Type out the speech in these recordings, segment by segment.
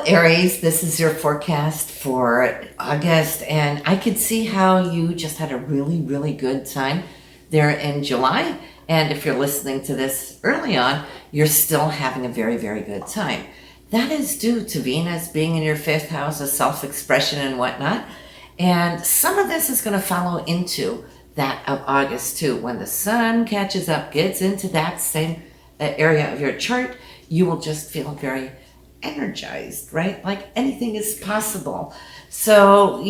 Aries, this is your forecast for August, and I could see how you just had a really, really good time there in July. And if you're listening to this early on, you're still having a very, very good time. That is due to Venus being in your fifth house of self-expression and whatnot. And some of this is going to follow into that of August too. When the sun catches up, gets into that same area of your chart, you will just feel very energized, right? Like anything is possible. So,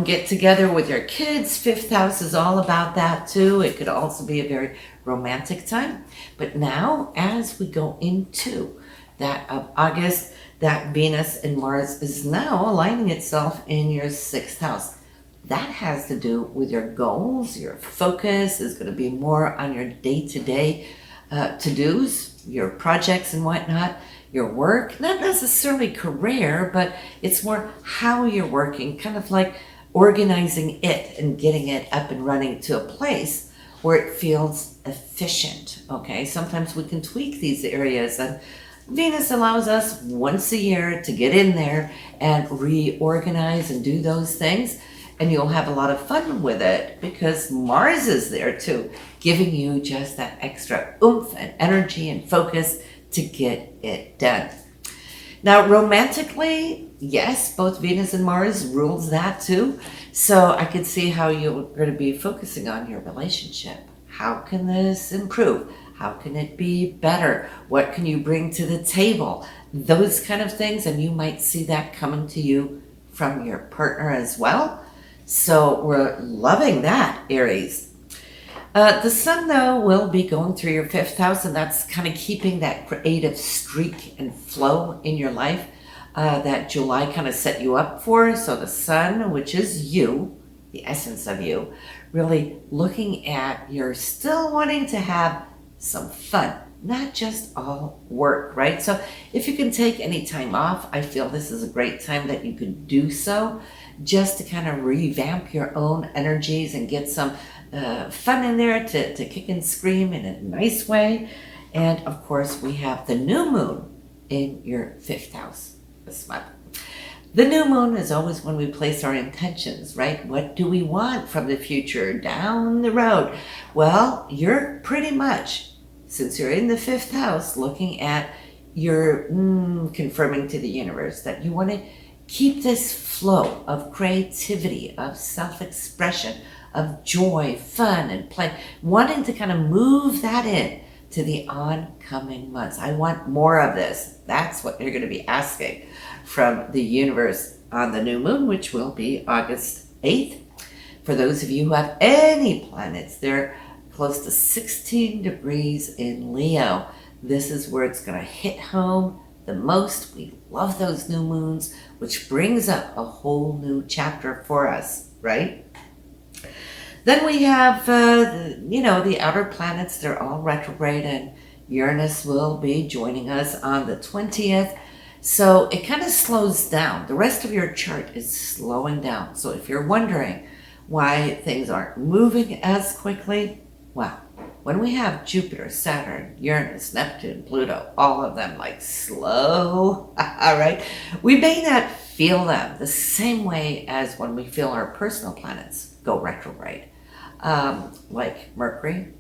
get together with your kids. Fifth house is all about that too. It could also be a very romantic time. But now, as we go into that of August, that Venus and Mars is now aligning itself in your sixth house. That has to do with your goals. Your focus is going to be more on your day-to-day to-dos, your projects and whatnot, your work, not necessarily career, but it's more how you're working, kind of like organizing it and getting it up and running to a place where it feels efficient, okay? Sometimes we can tweak these areas, and Venus allows us once a year to get in there and reorganize and do those things, and you'll have a lot of fun with it because Mars is there too, giving you just that extra oomph and energy and focus to get it done. Now, romantically, yes, both Venus and Mars rules that too. So I could see how you're going to be focusing on your relationship. How can this improve? How can it be better? What can you bring to the table? Those kind of things. And you might see that coming to you from your partner as well. So we're loving that, Aries. The sun, though, will be going through your fifth house, and that's kind of keeping that creative streak and flow in your life that July kind of set you up for. So the sun, which is you, the essence of you, really looking at you're still wanting to have some fun, not just all work, right? So if you can take any time off, I feel this is a great time that you could do so, just to kind of revamp your own energies and get some fun in there to kick and scream in a nice way. And of course, we have the new moon in your fifth house this month. The new moon is always when we place our intentions, right? What do we want from the future down the road? Well, you're pretty much, since you're in the fifth house, looking at your confirming to the universe that you want to keep this flow of creativity, of self-expression, of joy, fun, and play, wanting to kind of move that in to the oncoming months. I want more of this. That's what you're going to be asking from the universe on the new moon, which will be August 8th. For those of you who have any planets, they're close to 16 degrees in Leo. This is where it's going to hit home the most. We love those new moons, which brings up a whole new chapter for us, right? Then we have, the outer planets. They're all retrograde, and Uranus will be joining us on the 20th. So it kind of slows down. The rest of your chart is slowing down. So if you're wondering why things aren't moving as quickly, well, when we have Jupiter, Saturn, Uranus, Neptune, Pluto, all of them like slow, all right, we may not feel them the same way as when we feel our personal planets go retrograde. Like Mercury,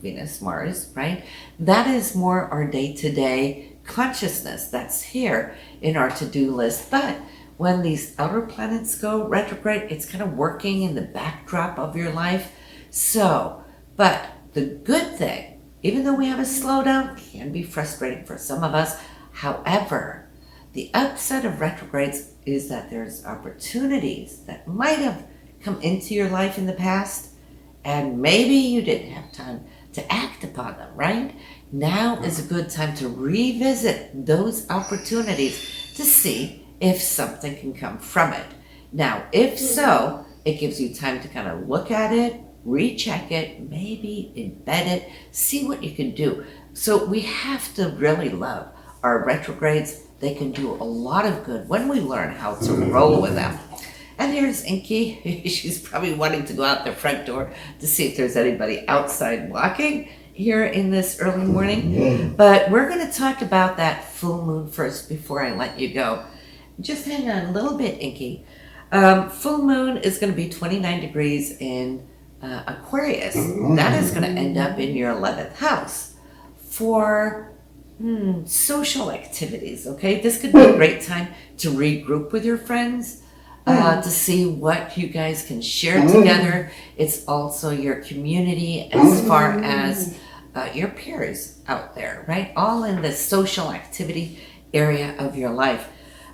Venus, Mars, right? That is more our day-to-day consciousness that's here in our to-do list. But when these outer planets go retrograde, it's kind of working in the backdrop of your life. So, but the good thing, even though we have a slowdown, can be frustrating for some of us. However, the upside of retrogrades is that there's opportunities that might have come into your life in the past, and maybe you didn't have time to act upon them, right? Now is a good time to revisit those opportunities to see if something can come from it. Now, if so, it gives you time to kind of look at it, recheck it, maybe embed it, see what you can do. So we have to really love our retrogrades. They can do a lot of good when we learn how to roll with them. And here's Inky. She's probably wanting to go out the front door to see if there's anybody outside walking here in this early morning. But we're going to talk about that full moon first before I let you go. just hang on a little bit, Inky. Full moon is going to be 29 degrees in Aquarius. That is going to end up in your 11th house for social activities, okay? This could be a great time to regroup with your friends, to see what you guys can share together. It's also your community as far as your peers out there, right? All in the social activity area of your life.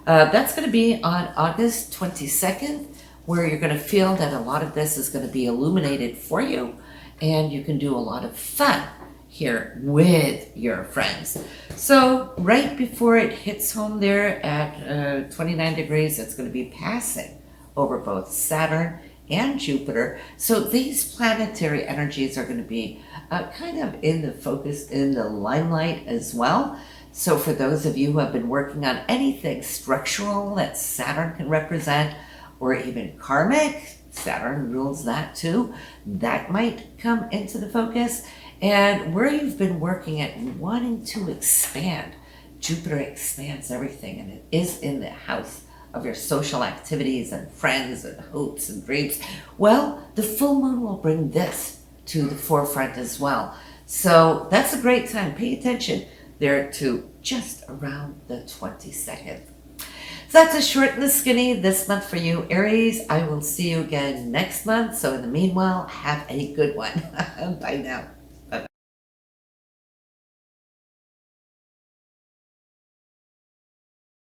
That's going to be on August 22nd, where you're going to feel that a lot of this is going to be illuminated for you, and you can do a lot of fun here with your friends. So right before it hits home there at 29 degrees, it's going to be passing over both Saturn and Jupiter. So these planetary energies are going to be kind of in the focus, in the limelight as well. So for those of you who have been working on anything structural that Saturn can represent, or even karmic, Saturn rules that too, that might come into the focus. And where you've been working at wanting to expand, Jupiter expands everything, and it is in the house of your social activities and friends and hopes and dreams. Well, the full moon will bring this to the forefront as well. So that's a great time. Pay attention there to just around the 22nd. So that's a short and the skinny this month for you, Aries. I will see you again next month. So in the meanwhile, have a good one. Bye now.